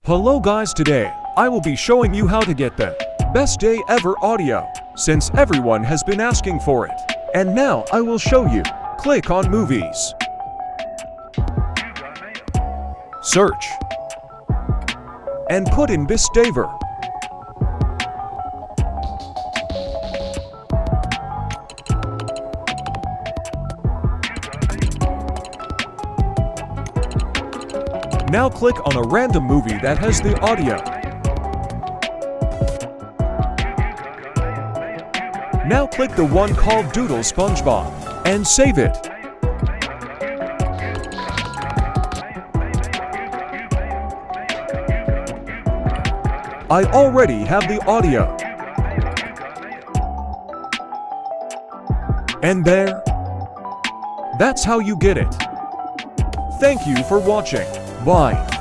Hello guys, today I will be showing you how to get the best day ever audio, since everyone has been asking for it. And now I will show you. Click on movies. Search. And put in Bestdayever. Now click on a random movie that has the audio. Now click the one called Doodle SpongeBob and save it. I already have the audio. And there. That's how you get it. Thank you for watching. Bye.